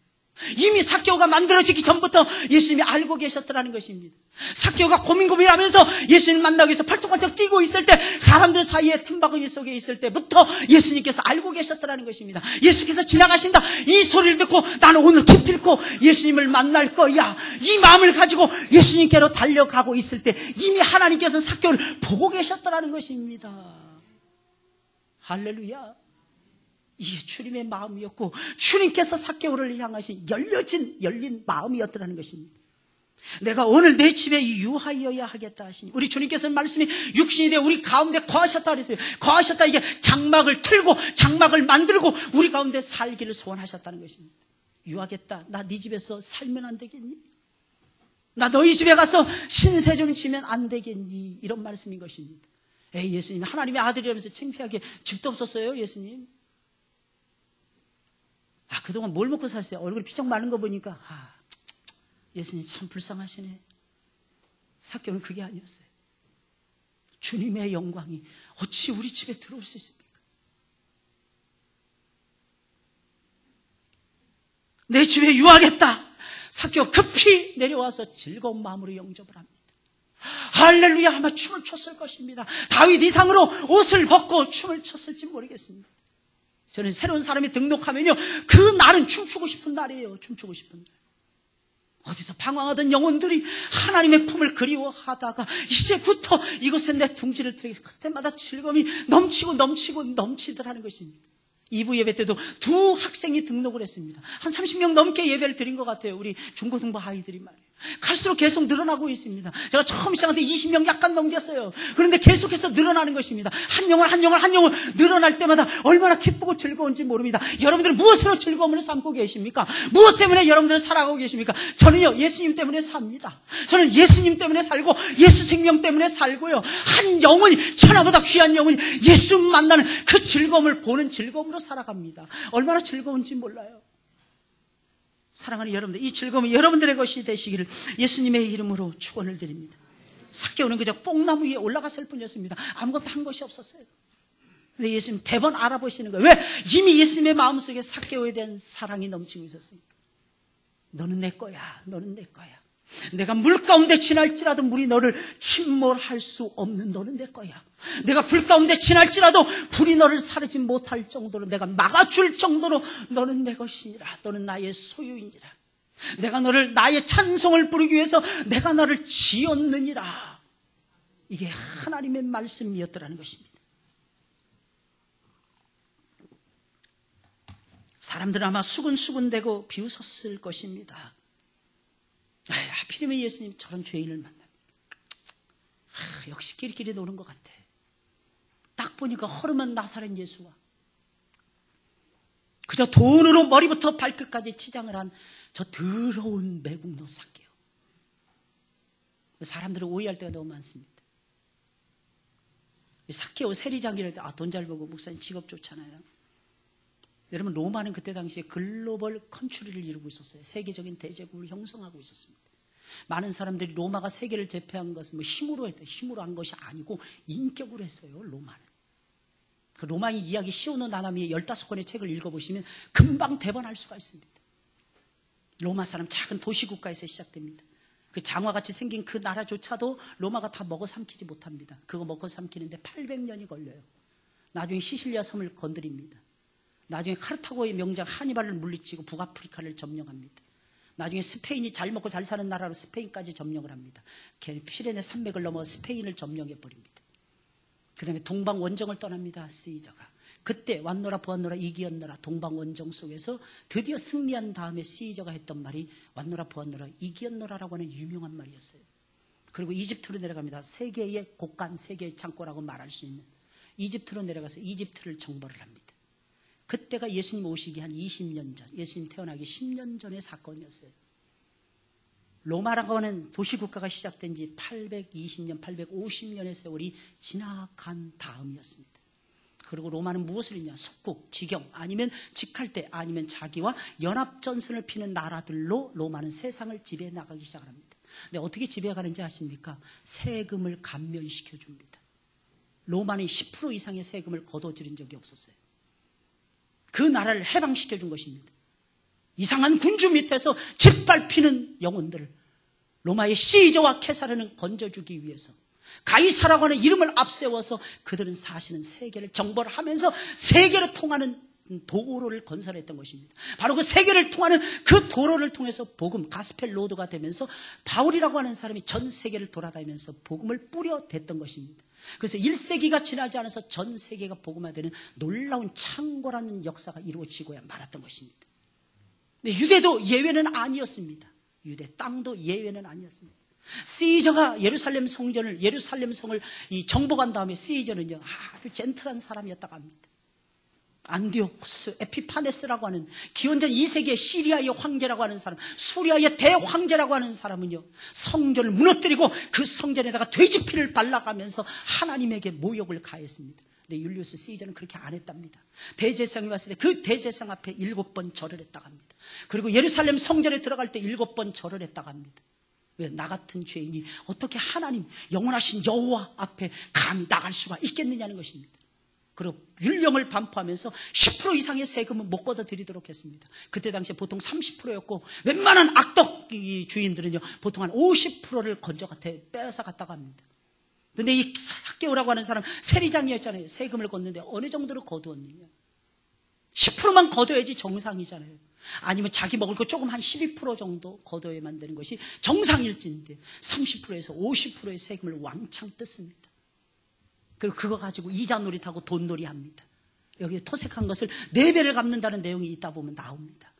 S1: 이미 삭개오가 만들어지기 전부터 예수님이 알고 계셨더라는 것입니다. 삭개오가 고민하면서 예수님 만나기 위해서 팔뚝팔뚝 뛰고 있을 때, 사람들 사이에 틈바구니 속에 있을 때부터 예수님께서 알고 계셨더라는 것입니다. 예수께서 지나가신다 이 소리를 듣고 나는 오늘 기필코 예수님을 만날 거야, 이 마음을 가지고 예수님께로 달려가고 있을 때 이미 하나님께서 삭개오를 보고 계셨더라는 것입니다. 할렐루야. 이게 주님의 마음이었고 주님께서 삭개오를 향하신 열린 마음이었더라는 것입니다. 내가 오늘 내 집에 유하여야 하겠다 하시니, 우리 주님께서는 말씀이 육신이 되어 우리 가운데 거하셨다 그랬어요. 거하셨다, 이게 장막을 틀고 장막을 만들고 우리 가운데 살기를 소원하셨다는 것입니다. 유하겠다, 나 네 집에서 살면 안 되겠니? 나 너희 집에 가서 신세 좀 지면 안 되겠니? 이런 말씀인 것입니다. 에이, 예수님 하나님의 아들이라면서 창피하게 집도 없었어요 예수님? 그동안 뭘 먹고 살았어요? 얼굴이 피쩍 마른 거 보니까 예수님 참 불쌍하시네. 삭개오는 그게 아니었어요. 주님의 영광이 어찌 우리 집에 들어올 수 있습니까? 내 집에 유하겠다. 삭개오 급히 내려와서 즐거운 마음으로 영접을 합니다. 할렐루야. 아마 춤을 췄을 것입니다. 다윗 이상으로 옷을 벗고 춤을 췄을지 모르겠습니다. 저는 새로운 사람이 등록하면요, 그 날은 춤추고 싶은 날이에요. 춤추고 싶은 날. 어디서 방황하던 영혼들이 하나님의 품을 그리워하다가 이제부터 이곳에 내 둥지를 들이게 그때마다 즐거움이 넘치더라는 것입니다. 2부 예배 때도 두 학생이 등록을 했습니다. 한 30명 넘게 예배를 드린 것 같아요. 우리 중고등부 아이들이 말이에요. 갈수록 계속 늘어나고 있습니다. 제가 처음 시작할 때 20명 약간 넘겼어요. 그런데 계속해서 늘어나는 것입니다. 한 영혼 늘어날 때마다 얼마나 기쁘고 즐거운지 모릅니다. 여러분들은 무엇으로 즐거움을 삼고 계십니까? 무엇 때문에 여러분들은 살아가고 계십니까? 저는요, 예수님 때문에 삽니다. 저는 예수님 때문에 살고 예수 생명 때문에 살고요, 한 영혼이, 천하보다 귀한 영혼이 예수 만나는 그 즐거움을 보는 즐거움으로 살아갑니다. 얼마나 즐거운지 몰라요. 사랑하는 여러분들, 이 즐거움이 여러분들의 것이 되시기를 예수님의 이름으로 축원을 드립니다. 삭개오는 그저 뽕나무 위에 올라갔을 뿐이었습니다. 아무것도 한 것이 없었어요. 근데 예수님 대번 알아보시는 거예요. 왜? 이미 예수님의 마음속에 삭개오에 대한 사랑이 넘치고 있었으니까. 너는 내 거야. 너는 내 거야. 내가 물 가운데 지날지라도 물이 너를 침몰할 수 없는 너는 내 거야. 내가 불 가운데 지날지라도 불이 너를 사르지 못할 정도로 내가 막아줄 정도로 너는 내 것이니라. 너는 나의 소유이니라. 내가 너를 나의 찬송을 부르기 위해서 내가 너를 지었느니라. 이게 하나님의 말씀이었더라는 것입니다. 사람들은 아마 수근수근대고 비웃었을 것입니다. 하필이면 예수님 저런 죄인을 만납니다. 역시 끼리끼리 노는 것 같아. 딱 보니까 허름한 나사렛 예수와 그저 돈으로 머리부터 발끝까지 치장을 한 저 더러운 매국노 삭개오. 사람들은 오해할 때가 너무 많습니다. 삭개오 세리장이라도 돈 잘 벌고 목사님 직업 좋잖아요. 여러분 로마는 그때 당시에 글로벌 컨트리를 이루고 있었어요. 세계적인 대제국을 형성하고 있었습니다. 많은 사람들이 로마가 세계를 제패한 것은 힘으로 했다. 힘으로 한 것이 아니고 인격으로 했어요. 로마는. 그 로마의 이야기 시오노 나나미의 15권의 책을 읽어보시면 금방 대번할 수가 있습니다. 로마 사람 작은 도시국가에서 시작됩니다. 그 장화같이 생긴 그 나라조차도 로마가 다 먹어 삼키지 못합니다. 그거 먹어 삼키는데 800년이 걸려요. 나중에 시실리아 섬을 건드립니다. 나중에 카르타고의 명장 하니발을 물리치고 북아프리카를 점령합니다. 나중에 스페인이 잘 먹고 잘 사는 나라로 스페인까지 점령을 합니다. 피레네 산맥을 넘어 스페인을 점령해버립니다. 그 다음에 동방원정을 떠납니다. 시저가. 그때 왔노라 보았노라 이기었노라 동방원정 속에서 드디어 승리한 다음에 시저가 했던 말이 왔노라 보았노라 이기었노라라고 하는 유명한 말이었어요. 그리고 이집트로 내려갑니다. 세계의 곳간, 세계의 창고라고 말할 수 있는 이집트로 내려가서 이집트를 정벌을 합니다. 그때가 예수님 오시기 한 20년 전, 예수님 태어나기 10년 전의 사건이었어요. 로마라고 하는 도시국가가 시작된 지 820년, 850년의 세월이 지나간 다음이었습니다. 그리고 로마는 무엇을 했냐? 속국, 지경, 아니면 직할대, 아니면 자기와 연합전선을 피는 나라들로 로마는 세상을 지배해 나가기 시작을 합니다. 근데 어떻게 지배해 가는지 아십니까? 세금을 감면시켜 줍니다. 로마는 10% 이상의 세금을 거둬들인 적이 없었어요. 그 나라를 해방시켜 준 것입니다. 이상한 군주 밑에서 짓밟히는 영혼들을 로마의 시저와 케사르는 건져주기 위해서 가이사라고 하는 이름을 앞세워서 그들은 사실은 세계를 정벌하면서 세계를 통하는 도로를 건설했던 것입니다. 바로 그 세계를 통하는 그 도로를 통해서 복음, 가스펠 로드가 되면서 바울이라고 하는 사람이 전 세계를 돌아다니면서 복음을 뿌려댔던 것입니다. 그래서 1세기가 지나지 않아서 전 세계가 복음화되는 놀라운 창고라는 역사가 이루어지고야 말았던 것입니다. 근데 유대도 예외는 아니었습니다. 유대 땅도 예외는 아니었습니다. 시저가 예루살렘 성을 정복한 다음에 시저는요 아주 젠틀한 사람이었다고 합니다. 안디오쿠스 에피파네스라고 하는 기원전 2세기의 시리아의 황제라고 하는 사람, 수리아의 대황제라고 하는 사람은요 성전을 무너뜨리고 그 성전에다가 돼지피를 발라가면서 하나님에게 모욕을 가했습니다. 근데 율리우스 시저는 그렇게 안 했답니다. 대제사장이 왔을 때 그 대제사장 앞에 7번 절을 했다고 합니다. 그리고 예루살렘 성전에 들어갈 때 7번 절을 했다고 합니다. 왜? 나 같은 죄인이 어떻게 하나님 영원하신 여호와 앞에 감히 나갈 수가 있겠느냐는 것입니다. 그리고 율령을 반포하면서 10% 이상의 세금은 못 걷어들이도록 했습니다. 그때 당시에 보통 30%였고 웬만한 악덕 주인들은요 보통 한 50%를 뺏어갔다고 합니다. 그런데 이 삭개오라고 하는 사람 세리장이었잖아요. 세금을 걷는데 어느 정도로 거두었느냐? 10%만 거둬야지 정상이잖아요. 아니면 자기 먹을 거 조금 한 12% 정도 거둬야만 되는 것이 정상일진데 30%에서 50%의 세금을 왕창 뜯습니다. 그리고 그거 가지고 이자 노릇하고 돈 놀이합니다. 여기에 토색한 것을 4배를 갚는다는 내용이 있다 보면 나옵니다.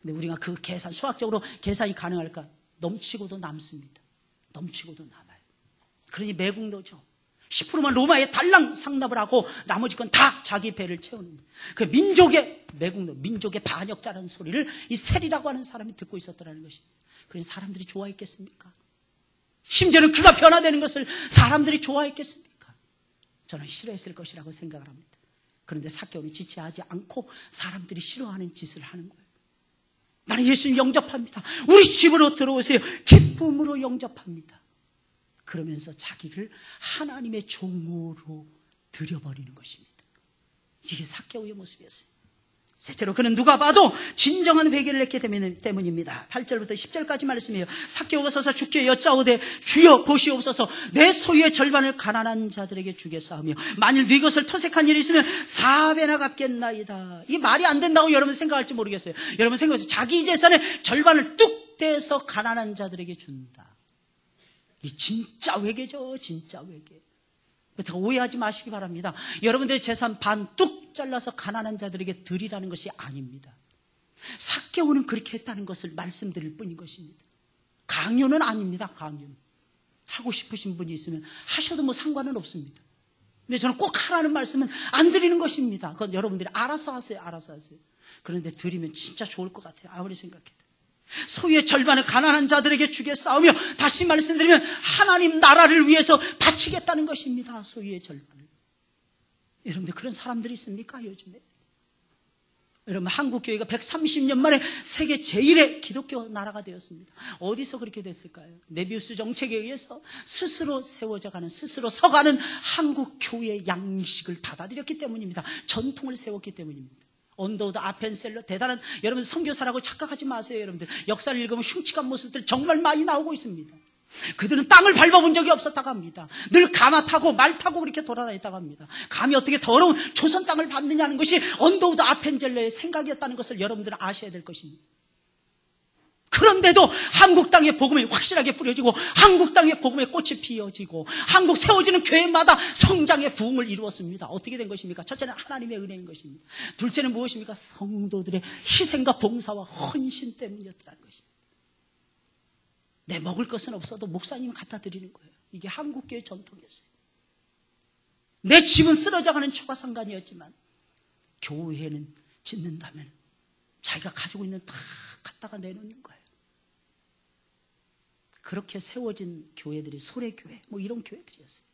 S1: 근데 우리가 그 계산, 수학적으로 계산이 가능할까? 넘치고도 남습니다. 넘치고도 남아요. 그러니 매국노죠. 10%만 로마에 달랑 상납을 하고 나머지 건 다 자기 배를 채우는 거예요. 그 민족의 매국노, 민족의 반역자라는 소리를 이 셀이라고 하는 사람이 듣고 있었더라는 것입니다. 그러니 사람들이 좋아했겠습니까? 심지어는 그가 변화되는 것을 사람들이 좋아했겠습니까? 저는 싫어했을 것이라고 생각을 합니다. 그런데 삭개오는 지체하지 않고 사람들이 싫어하는 짓을 하는 거예요. 나는 예수님 영접합니다. 우리 집으로 들어오세요. 기쁨으로 영접합니다. 그러면서 자기를 하나님의 종으로 들여버리는 것입니다. 이게 삭개오의 모습이었어요. 셋째로 그는 누가 봐도 진정한 회개를 했기 때문입니다. 8절부터 10절까지 말씀이에요. 삭개오가 서서 주께 여짜오되 주여 보시옵소서 내 소유의 절반을 가난한 자들에게 주겠사오며 만일 네 것을 토색한 일이 있으면 4배나 갚겠나이다. 이게 말이 안 된다고 여러분 생각할지 모르겠어요. 여러분 생각하세요. 자기 재산의 절반을 뚝 떼서 가난한 자들에게 준다. 이 진짜 회개죠. 진짜 회개. 오해하지 마시기 바랍니다. 여러분들의 재산 반 뚝 잘라서 가난한 자들에게 드리라는 것이 아닙니다. 삭개오는 그렇게 했다는 것을 말씀드릴 뿐인 것입니다. 강요는 아닙니다. 강요는. 하고 싶으신 분이 있으면 하셔도 뭐 상관은 없습니다. 근데 저는 꼭 하라는 말씀은 안 드리는 것입니다. 그건 여러분들이 알아서 하세요. 알아서 하세요. 그런데 드리면 진짜 좋을 것 같아요. 아무리 생각해도. 소유의 절반을 가난한 자들에게 주겠사오며 다시 말씀드리면 하나님 나라를 위해서 바치겠다는 것입니다. 소유의 절반을. 여러분들 그런 사람들이 있습니까? 요즘에. 여러분 한국교회가 130년 만에 세계 제1의 기독교 나라가 되었습니다. 어디서 그렇게 됐을까요? 메비우스 정책에 의해서 스스로 세워져가는 스스로 서가는 한국교회의 양식을 받아들였기 때문입니다. 전통을 세웠기 때문입니다. 언더우드 아펜셀러 대단한 여러분 선교사라고 착각하지 마세요. 여러분들 역사를 읽으면 흉측한 모습들 정말 많이 나오고 있습니다. 그들은 땅을 밟아본 적이 없었다고 합니다. 늘 가마 타고 말 타고 그렇게 돌아다녔다고 합니다. 감히 어떻게 더러운 조선 땅을 밟느냐는 것이 언더우드 아펜셀러의 생각이었다는 것을 여러분들은 아셔야 될 것입니다. 그런데도 한국 땅의 복음이 확실하게 뿌려지고 한국 땅의 복음의 꽃이 피어지고 한국 세워지는 교회마다 성장의 부흥을 이루었습니다. 어떻게 된 것입니까? 첫째는 하나님의 은혜인 것입니다. 둘째는 무엇입니까? 성도들의 희생과 봉사와 헌신 때문이었다는 것입니다. 내 먹을 것은 없어도 목사님 갖다 드리는 거예요. 이게 한국교회 전통이었어요. 내 집은 쓰러져가는 초가상간이었지만 교회는 짓는다면 자기가 가지고 있는 다 갖다가 내놓는 거예요. 그렇게 세워진 교회들이 소래교회 뭐 이런 교회들이었어요.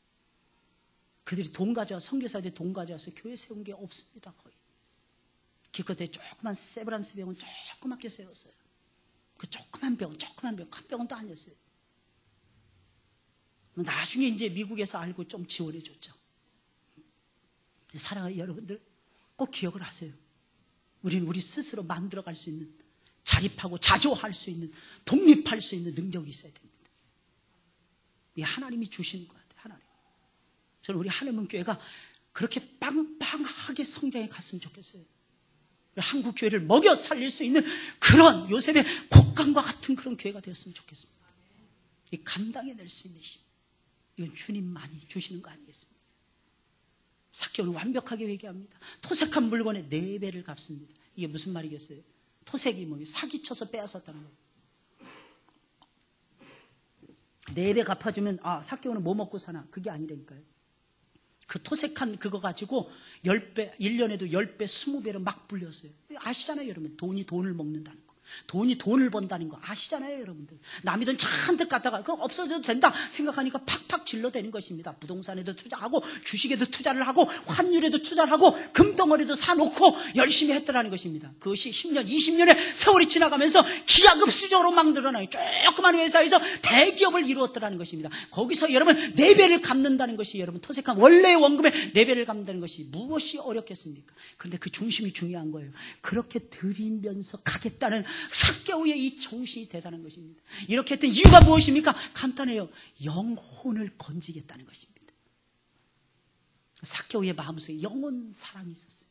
S1: 그들이 돈 가져와 선교사들이 돈 가져와서 교회 세운 게 없습니다. 거의. 기껏해 조그만 세브란스 병원 조그맣게 세웠어요. 그 조그만 병원 큰 병원도 아니었어요. 나중에 이제 미국에서 알고 좀 지원해 줬죠. 사랑하는 여러분들 꼭 기억을 하세요. 우리는 우리 스스로 만들어갈 수 있는 자립하고 자조할 수 있는 독립할 수 있는 능력이 있어야 됩니다. 이게 하나님이 주시는 것 같아요. 하나님. 저는 우리 하늘문교회가 그렇게 빵빵하게 성장해 갔으면 좋겠어요. 한국 교회를 먹여 살릴 수 있는 그런 요셉의 곡간과 같은 그런 교회가 되었으면 좋겠습니다. 이 감당해낼 수 있는 힘, 이건 주님만이 주시는 거 아니겠습니까? 삭개오는 완벽하게 회개합니다. 토색한 물건의 4배를 갚습니다. 이게 무슨 말이겠어요? 토색이 뭐 사기쳐서 빼앗았다는 거예요. 4배 갚아주면 삭개오는 뭐 먹고 사나? 그게 아니라니까요. 그 토색한 그거 가지고 10배, 1년에도 10배, 20배로 막 불렸어요. 아시잖아요, 여러분. 돈이 돈을 먹는다는 거. 돈이 돈을 번다는 거 아시잖아요, 여러분들. 남이 돈 잔뜩 갖다가 그거 없어져도 된다 생각하니까 팍팍 질러대는 것입니다. 부동산에도 투자하고 주식에도 투자를 하고 환율에도 투자를 하고 금덩어리도 사놓고 열심히 했더라는 것입니다. 그것이 10년, 20년의 세월이 지나가면서 기하급수적으로 막 늘어나요. 조그만 회사에서 대기업을 이루었더라는 것입니다. 거기서 여러분 4배를 갚는다는 것이 여러분 토색한 원래의 원금의 4배를 갚는다는 것이 무엇이 어렵겠습니까? 그런데 그 중심이 중요한 거예요. 그렇게 드리면서 가겠다는 삭개오의 이 정신이 대단한 것입니다. 이렇게 했던 이유가 무엇입니까? 간단해요. 영혼을 건지겠다는 것입니다. 삭개오의 마음속에 영혼 사랑이 있었어요.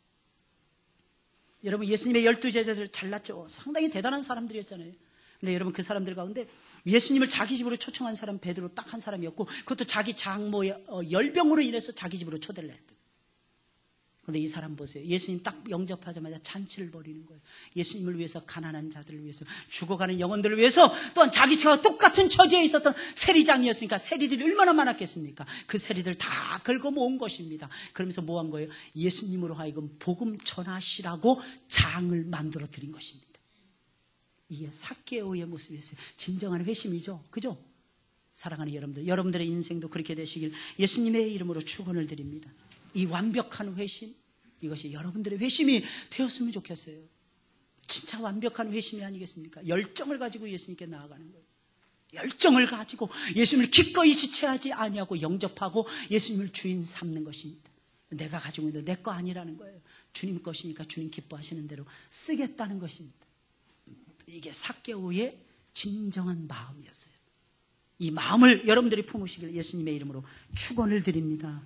S1: 여러분 예수님의 12제자들 잘났죠. 상당히 대단한 사람들이었잖아요. 근데 여러분 그 사람들 가운데 예수님을 자기 집으로 초청한 사람 베드로 딱 한 사람이었고 그것도 자기 장모의 열병으로 인해서 자기 집으로 초대를 했대요. 그런데 이 사람 보세요. 예수님 딱 영접하자마자 잔치를 벌이는 거예요. 예수님을 위해서 가난한 자들을 위해서 죽어가는 영혼들을 위해서 또한 자기와 똑같은 처지에 있었던 세리장이었으니까 세리들이 얼마나 많았겠습니까? 그 세리들 다 긁어 모은 것입니다. 그러면서 뭐 한 거예요? 예수님으로 하여금 복음 전하시라고 장을 만들어 드린 것입니다. 이게 삭개오의 모습이었어요. 진정한 회심이죠. 그죠? 사랑하는 여러분들, 여러분들의 인생도 그렇게 되시길 예수님의 이름으로 축원을 드립니다. 이 완벽한 회심, 이것이 여러분들의 회심이 되었으면 좋겠어요. 진짜 완벽한 회심이 아니겠습니까? 열정을 가지고 예수님께 나아가는 거예요. 열정을 가지고 예수님을 기꺼이 지체하지 아니하고 영접하고 예수님을 주인 삼는 것입니다. 내가 가지고 있는 내 거 아니라는 거예요. 주님 것이니까 주님 기뻐하시는 대로 쓰겠다는 것입니다. 이게 삭개오의 진정한 마음이었어요. 이 마음을 여러분들이 품으시길 예수님의 이름으로 축원을 드립니다.